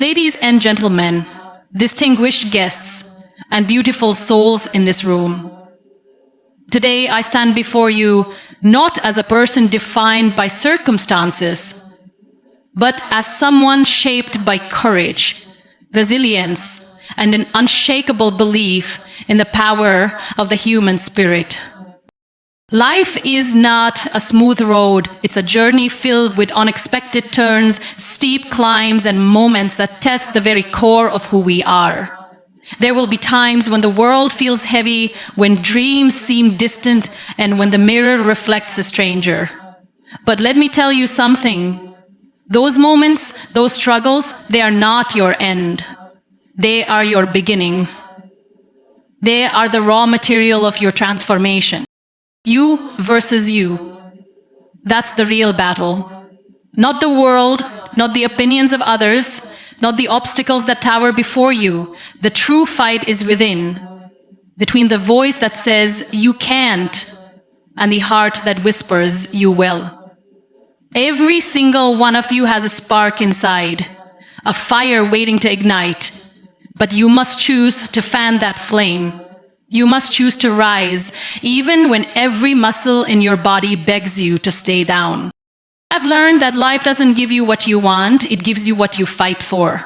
Ladies and gentlemen, distinguished guests, and beautiful souls in this room. Today I stand before you not as a person defined by circumstances, but as someone shaped by courage, resilience, and an unshakable belief in the power of the human spirit. Life is not a smooth road. It's a journey filled with unexpected turns, steep climbs, and moments that test the very core of who we are. There will be times when the world feels heavy, when dreams seem distant, and when the mirror reflects a stranger. But let me tell you something. Those moments, those struggles, they are not your end. They are your beginning. They are the raw material of your transformation. You versus you. That's the real battle. Not the world, not the opinions of others, not the obstacles that tower before you. The true fight is within, between the voice that says you can't and the heart that whispers you will. Every single one of you has a spark inside, a fire waiting to ignite, but you must choose to fan that flame. You must choose to rise, even when every muscle in your body begs you to stay down. I've learned that life doesn't give you what you want, it gives you what you fight for.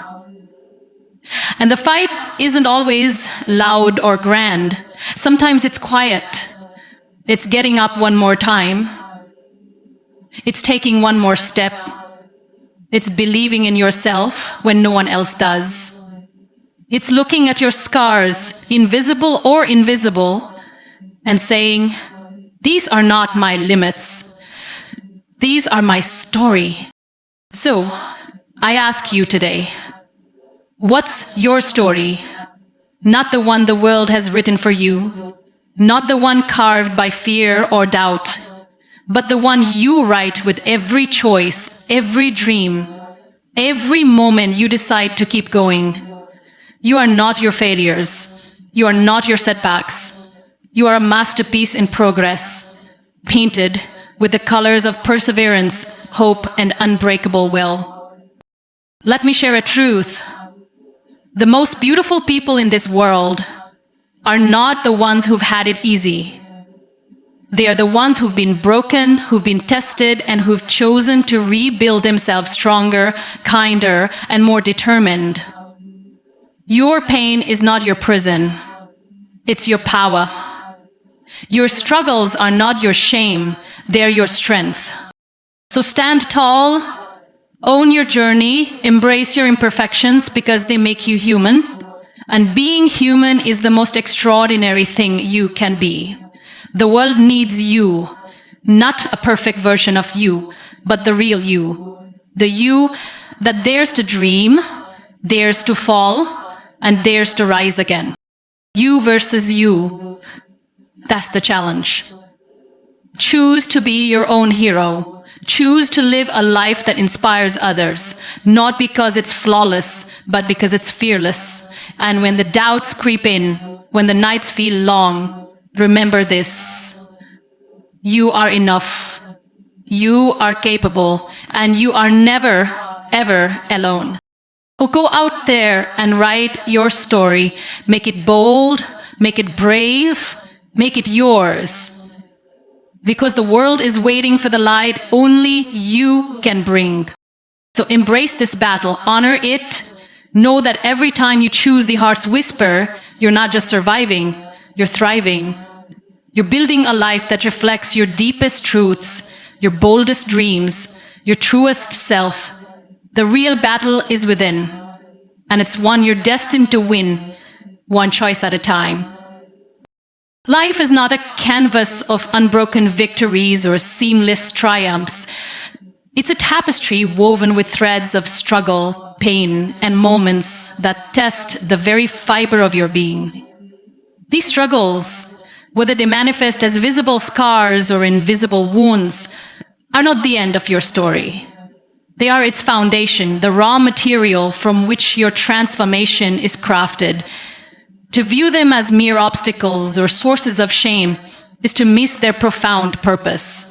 And the fight isn't always loud or grand. Sometimes it's quiet. It's getting up one more time. It's taking one more step. It's believing in yourself when no one else does. It's looking at your scars, invisible or invisible, and saying, these are not my limits. These are my story. So, I ask you today, what's your story? Not the one the world has written for you, not the one carved by fear or doubt, but the one you write with every choice, every dream, every moment you decide to keep going. You are not your failures. You are not your setbacks. You are a masterpiece in progress, painted with the colors of perseverance, hope, and unbreakable will. Let me share a truth. The most beautiful people in this world are not the ones who've had it easy. They are the ones who've been broken, who've been tested, and who've chosen to rebuild themselves stronger, kinder, and more determined. Your pain is not your prison. It's your power. Your struggles are not your shame. They're your strength. So stand tall, own your journey, embrace your imperfections because they make you human. And being human is the most extraordinary thing you can be. The world needs you, not a perfect version of you, but the real you. The you that dares to dream, dares to fall, and dares to rise again. You versus you. That's the challenge. Choose to be your own hero. Choose to live a life that inspires others, not because it's flawless, but because it's fearless. And when the doubts creep in, when the nights feel long, remember this. You are enough. You are capable, and you are never, ever alone. So go out there and write your story. Make it bold, make it brave, make it yours. Because the world is waiting for the light only you can bring. So embrace this battle, honor it. Know that every time you choose the heart's whisper, you're not just surviving, you're thriving. You're building a life that reflects your deepest truths, your boldest dreams, your truest self. The real battle is within, and it's one you're destined to win, one choice at a time. Life is not a canvas of unbroken victories or seamless triumphs. It's a tapestry woven with threads of struggle, pain, and moments that test the very fiber of your being. These struggles, whether they manifest as visible scars or invisible wounds, are not the end of your story. They are its foundation, the raw material from which your transformation is crafted. To view them as mere obstacles or sources of shame is to miss their profound purpose.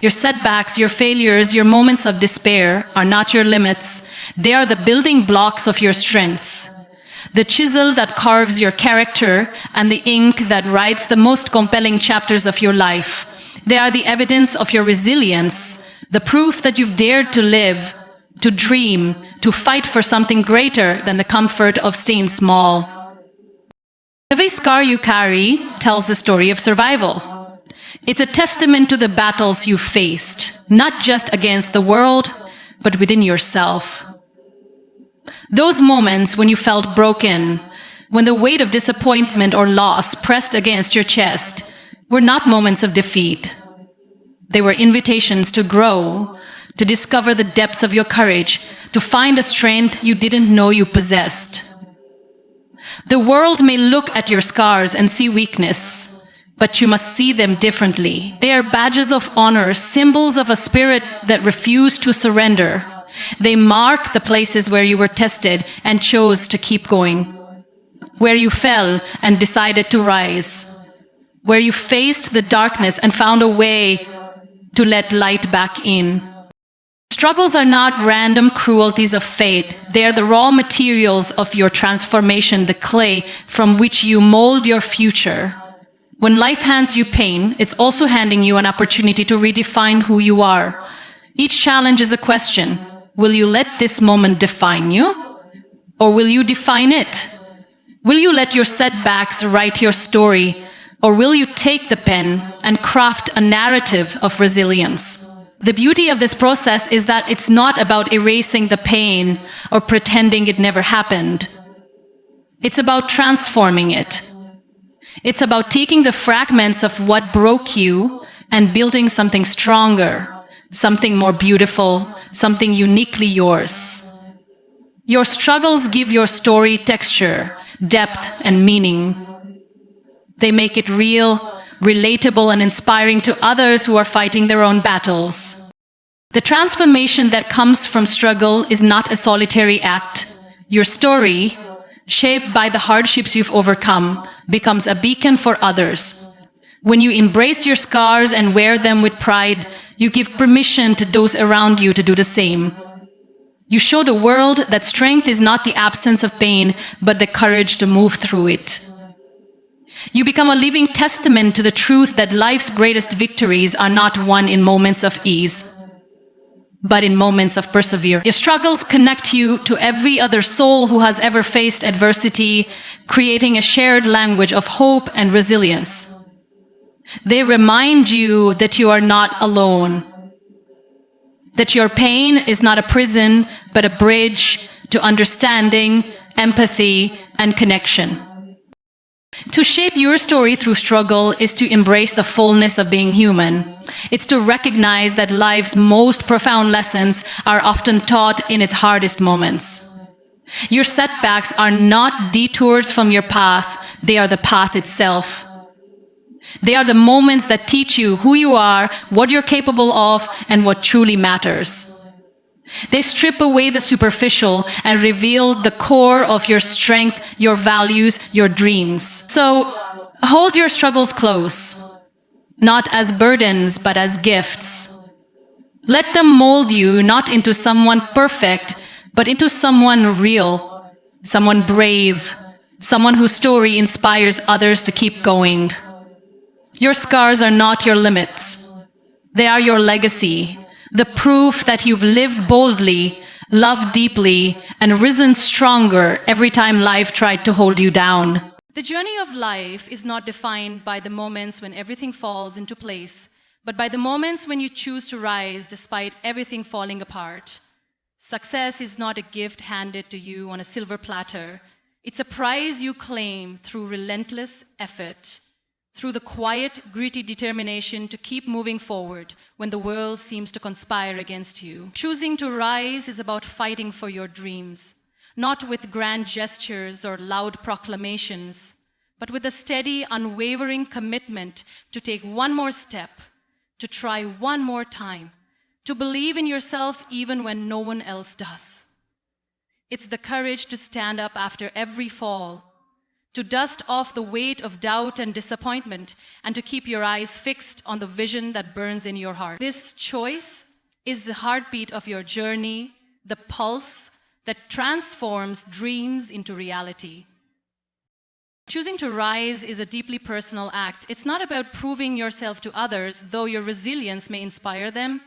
Your setbacks, your failures, your moments of despair are not your limits. They are the building blocks of your strength. The chisel that carves your character and the ink that writes the most compelling chapters of your life. They are the evidence of your resilience, the proof that you've dared to live, to dream, to fight for something greater than the comfort of staying small. Every scar you carry tells the story of survival. It's a testament to the battles you faced, not just against the world, but within yourself. Those moments when you felt broken, when the weight of disappointment or loss pressed against your chest, were not moments of defeat. They were invitations to grow, to discover the depths of your courage, to find a strength you didn't know you possessed. The world may look at your scars and see weakness, but you must see them differently. They are badges of honor, symbols of a spirit that refused to surrender. They mark the places where you were tested and chose to keep going, where you fell and decided to rise, where you faced the darkness and found a way to let light back in. Struggles are not random cruelties of fate. They are the raw materials of your transformation, the clay from which you mold your future. When life hands you pain, it's also handing you an opportunity to redefine who you are. Each challenge is a question. Will you let this moment define you? Or will you define it? Will you let your setbacks write your story? Or will you take the pen and craft a narrative of resilience? The beauty of this process is that it's not about erasing the pain or pretending it never happened. It's about transforming it. It's about taking the fragments of what broke you and building something stronger, something more beautiful, something uniquely yours. Your struggles give your story texture, depth, and meaning. They make it real, relatable, and inspiring to others who are fighting their own battles. The transformation that comes from struggle is not a solitary act. Your story, shaped by the hardships you've overcome, becomes a beacon for others. When you embrace your scars and wear them with pride, you give permission to those around you to do the same. You show the world that strength is not the absence of pain, but the courage to move through it. You become a living testament to the truth that life's greatest victories are not won in moments of ease, but in moments of perseverance. Your struggles connect you to every other soul who has ever faced adversity, creating a shared language of hope and resilience. They remind you that you are not alone, that your pain is not a prison, but a bridge to understanding, empathy, and connection. To shape your story through struggle is to embrace the fullness of being human. It's to recognize that life's most profound lessons are often taught in its hardest moments. Your setbacks are not detours from your path, they are the path itself. They are the moments that teach you who you are, what you're capable of, and what truly matters. They strip away the superficial and reveal the core of your strength, your values, your dreams. So, hold your struggles close, not as burdens, but as gifts. Let them mold you not into someone perfect, but into someone real, someone brave, someone whose story inspires others to keep going. Your scars are not your limits. They are your legacy, the proof that you've lived boldly, loved deeply, and risen stronger every time life tried to hold you down. The journey of life is not defined by the moments when everything falls into place, but by the moments when you choose to rise despite everything falling apart. Success is not a gift handed to you on a silver platter. It's a prize you claim through relentless effort, through the quiet, gritty determination to keep moving forward when the world seems to conspire against you. Choosing to rise is about fighting for your dreams, not with grand gestures or loud proclamations, but with a steady, unwavering commitment to take one more step, to try one more time, to believe in yourself even when no one else does. It's the courage to stand up after every fall, to dust off the weight of doubt and disappointment, and to keep your eyes fixed on the vision that burns in your heart. This choice is the heartbeat of your journey, the pulse that transforms dreams into reality. Choosing to rise is a deeply personal act. It's not about proving yourself to others, though your resilience may inspire them.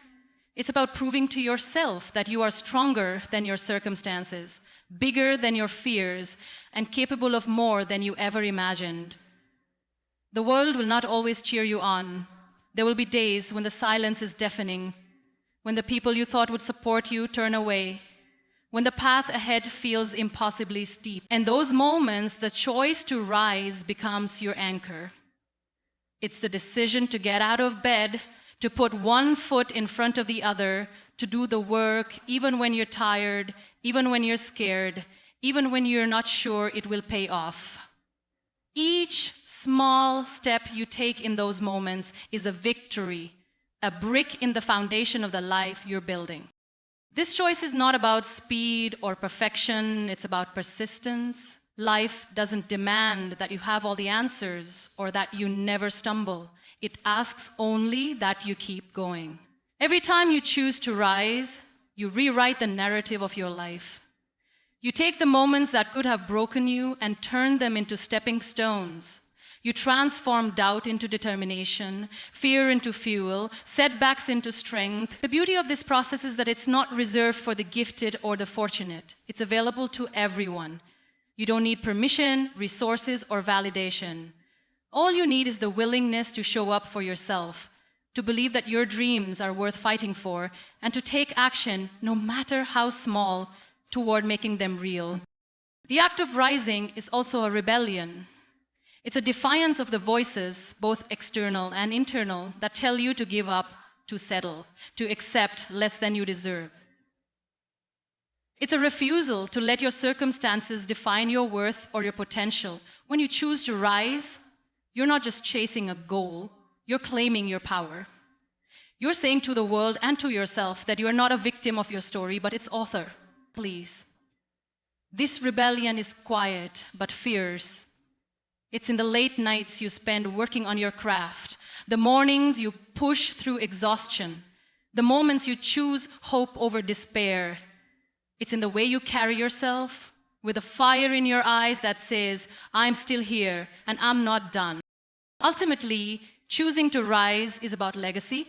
It's about proving to yourself that you are stronger than your circumstances, bigger than your fears, and capable of more than you ever imagined. The world will not always cheer you on. There will be days when the silence is deafening, when the people you thought would support you turn away, when the path ahead feels impossibly steep. In those moments, the choice to rise becomes your anchor. It's the decision to get out of bed, to put one foot in front of the other, to do the work, even when you're tired, even when you're scared, even when you're not sure it will pay off. Each small step you take in those moments is a victory, a brick in the foundation of the life you're building. This choice is not about speed or perfection, it's about persistence. Life doesn't demand that you have all the answers or that you never stumble. It asks only that you keep going. Every time you choose to rise, you rewrite the narrative of your life. You take the moments that could have broken you and turn them into stepping stones. You transform doubt into determination, fear into fuel, setbacks into strength. The beauty of this process is that it's not reserved for the gifted or the fortunate. It's available to everyone. You don't need permission, resources, or validation. All you need is the willingness to show up for yourself, to believe that your dreams are worth fighting for, and to take action, no matter how small, toward making them real. The act of rising is also a rebellion. It's a defiance of the voices, both external and internal, that tell you to give up, to settle, to accept less than you deserve. It's a refusal to let your circumstances define your worth or your potential. When you choose to rise, you're not just chasing a goal, you're claiming your power. You're saying to the world and to yourself that you are not a victim of your story, but its author. Please. This rebellion is quiet, but fierce. It's in the late nights you spend working on your craft, the mornings you push through exhaustion, the moments you choose hope over despair. It's in the way you carry yourself, with a fire in your eyes that says, I'm still here and I'm not done. Ultimately, choosing to rise is about legacy.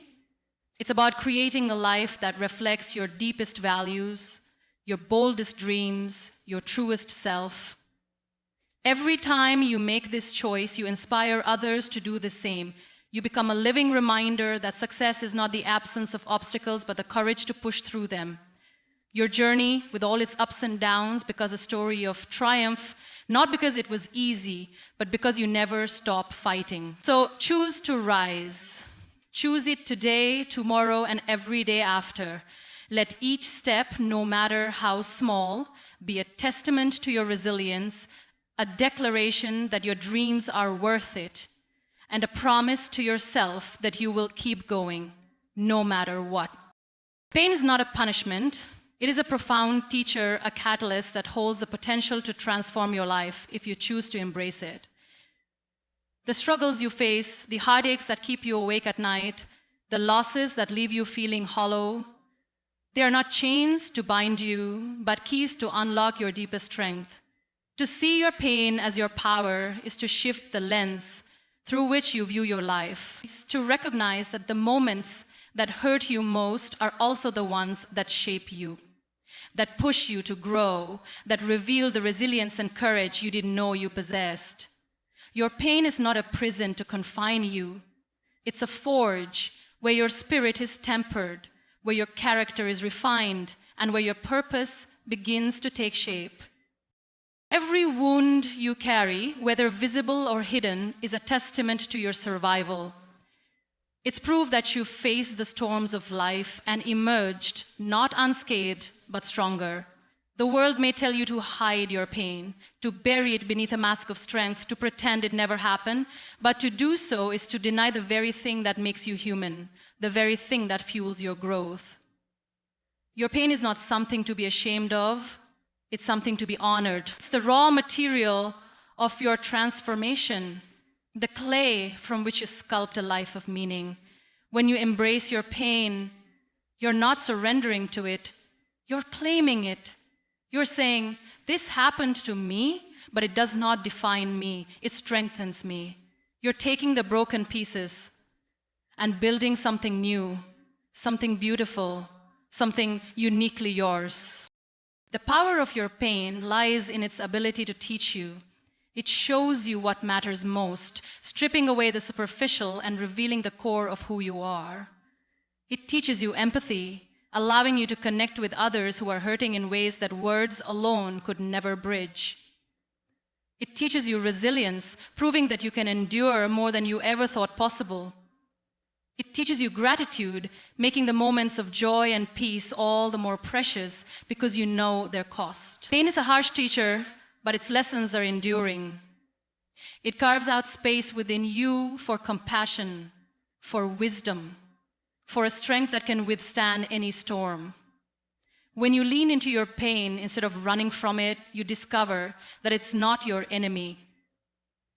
It's about creating a life that reflects your deepest values, your boldest dreams, your truest self. Every time you make this choice, you inspire others to do the same. You become a living reminder that success is not the absence of obstacles, but the courage to push through them. Your journey, with all its ups and downs, becomes a story of triumph, not because it was easy, but because you never stop fighting. So choose to rise. Choose it today, tomorrow, and every day after. Let each step, no matter how small, be a testament to your resilience, a declaration that your dreams are worth it, and a promise to yourself that you will keep going, no matter what. Pain is not a punishment. It is a profound teacher, a catalyst that holds the potential to transform your life if you choose to embrace it. The struggles you face, the heartaches that keep you awake at night, the losses that leave you feeling hollow, they are not chains to bind you, but keys to unlock your deepest strength. To see your pain as your power is to shift the lens through which you view your life. It's to recognize that the moments that hurt you most are also the ones that shape you, that push you to grow, that reveal the resilience and courage you didn't know you possessed. Your pain is not a prison to confine you. It's a forge where your spirit is tempered, where your character is refined, and where your purpose begins to take shape. Every wound you carry, whether visible or hidden, is a testament to your survival. It's proof that you faced the storms of life and emerged, not unscathed, but stronger. The world may tell you to hide your pain, to bury it beneath a mask of strength, to pretend it never happened, but to do so is to deny the very thing that makes you human, the very thing that fuels your growth. Your pain is not something to be ashamed of. It's something to be honored. It's the raw material of your transformation, the clay from which you sculpt a life of meaning. When you embrace your pain, you're not surrendering to it, you're claiming it. You're saying, this happened to me, but it does not define me, it strengthens me. You're taking the broken pieces and building something new, something beautiful, something uniquely yours. The power of your pain lies in its ability to teach you. It shows you what matters most, stripping away the superficial and revealing the core of who you are. It teaches you empathy, allowing you to connect with others who are hurting in ways that words alone could never bridge. It teaches you resilience, proving that you can endure more than you ever thought possible. It teaches you gratitude, making the moments of joy and peace all the more precious because you know their cost. Pain is a harsh teacher, but its lessons are enduring. It carves out space within you for compassion, for wisdom, for a strength that can withstand any storm. When you lean into your pain instead of running from it, you discover that it's not your enemy,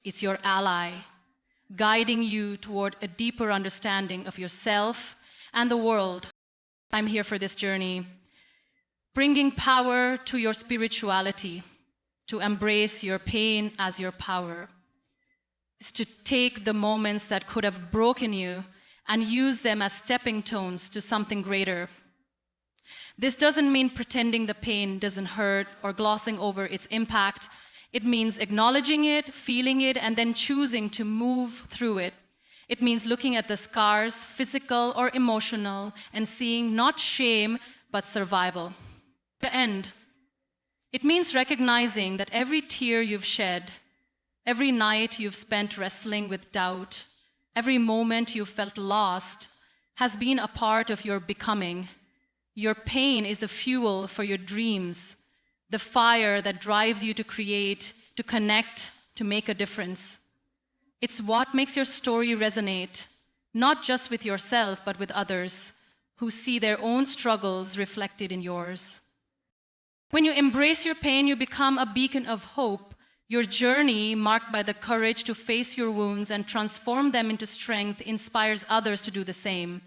it's your ally, guiding you toward a deeper understanding of yourself and the world. I'm here for this journey, bringing power to your spirituality, to embrace your pain as your power. It's to take the moments that could have broken you and use them as stepping stones to something greater. This doesn't mean pretending the pain doesn't hurt or glossing over its impact. It means acknowledging it, feeling it, and then choosing to move through it. It means looking at the scars, physical or emotional, and seeing not shame, but survival. The end. It means recognizing that every tear you've shed, every night you've spent wrestling with doubt, every moment you've felt lost has been a part of your becoming. Your pain is the fuel for your dreams, the fire that drives you to create, to connect, to make a difference. It's what makes your story resonate, not just with yourself, but with others who see their own struggles reflected in yours. When you embrace your pain, you become a beacon of hope. Your journey, marked by the courage to face your wounds and transform them into strength, inspires others to do the same.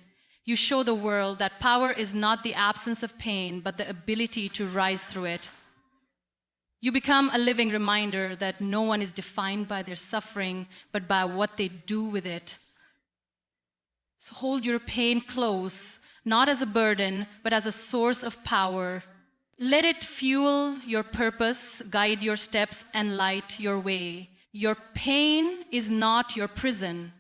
You show the world that power is not the absence of pain, but the ability to rise through it. You become a living reminder that no one is defined by their suffering, but by what they do with it. So hold your pain close, not as a burden, but as a source of power. Let it fuel your purpose, guide your steps, and light your way. Your pain is not your prison.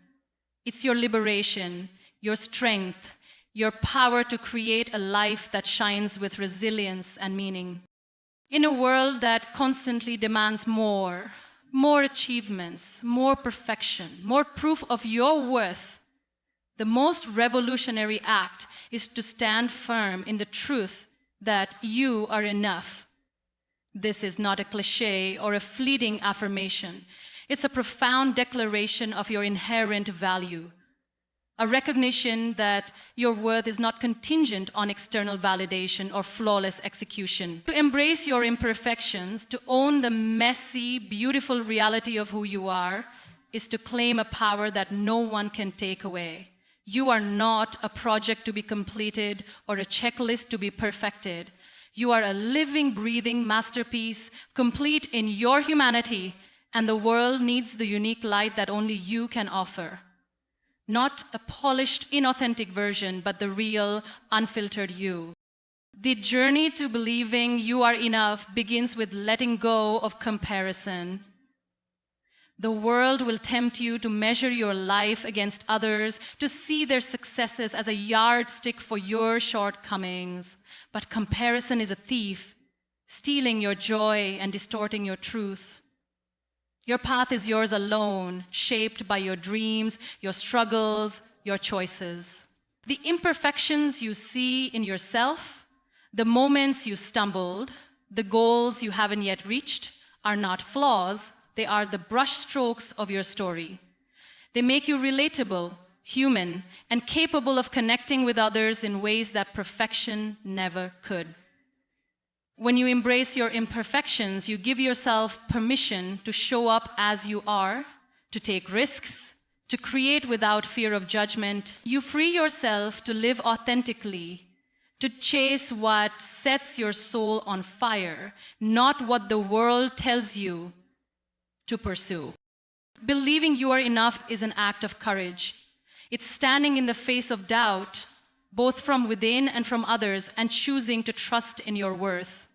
It's your liberation, your strength, your power to create a life that shines with resilience and meaning. In a world that constantly demands more achievements, more perfection, more proof of your worth, the most revolutionary act is to stand firm in the truth that you are enough. This is not a cliché or a fleeting affirmation. It's a profound declaration of your inherent value, a recognition that your worth is not contingent on external validation or flawless execution. To embrace your imperfections, to own the messy, beautiful reality of who you are, is to claim a power that no one can take away. You are not a project to be completed or a checklist to be perfected. You are a living, breathing masterpiece, complete in your humanity, and the world needs the unique light that only you can offer. Not a polished, inauthentic version, but the real, unfiltered you. The journey to believing you are enough begins with letting go of comparison. The world will tempt you to measure your life against others, to see their successes as a yardstick for your shortcomings. But comparison is a thief, stealing your joy and distorting your truth. Your path is yours alone, shaped by your dreams, your struggles, your choices. The imperfections you see in yourself, the moments you stumbled, the goals you haven't yet reached, are not flaws. They are the brushstrokes of your story. They make you relatable, human, and capable of connecting with others in ways that perfection never could. When you embrace your imperfections, you give yourself permission to show up as you are, to take risks, to create without fear of judgment. You free yourself to live authentically, to chase what sets your soul on fire, not what the world tells you to pursue. Believing you are enough is an act of courage. It's standing in the face of doubt, both from within and from others, and choosing to trust in your worth.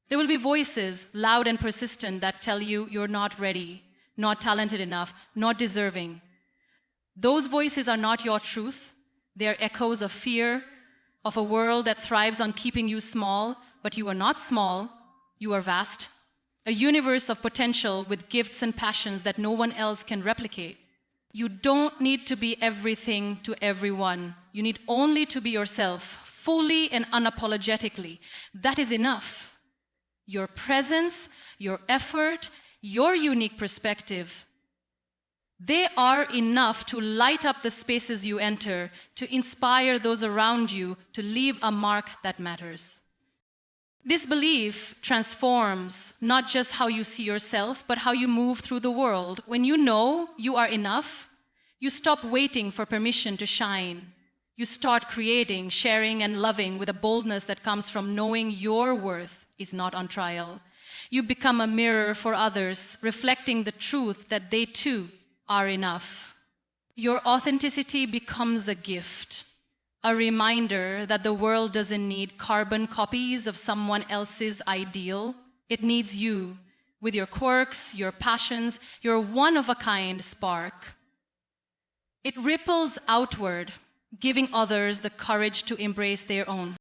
There will be voices, loud and persistent, that tell you you're not ready, not talented enough, not deserving. Those voices are not your truth. They are echoes of fear, of a world that thrives on keeping you small, but you are not small, you are vast. A universe of potential with gifts and passions that no one else can replicate. You don't need to be everything to everyone. You need only to be yourself, fully and unapologetically. That is enough. Your presence, your effort, your unique perspective, they are enough to light up the spaces you enter, to inspire those around you, to leave a mark that matters. This belief transforms not just how you see yourself, but how you move through the world. When you know you are enough, you stop waiting for permission to shine. You start creating, sharing, and loving with a boldness that comes from knowing your worth is not on trial. You become a mirror for others, reflecting the truth that they too are enough. Your authenticity becomes a gift. A reminder that the world doesn't need carbon copies of someone else's ideal. It needs you, with your quirks, your passions, your one-of-a-kind spark. It ripples outward, giving others the courage to embrace their own.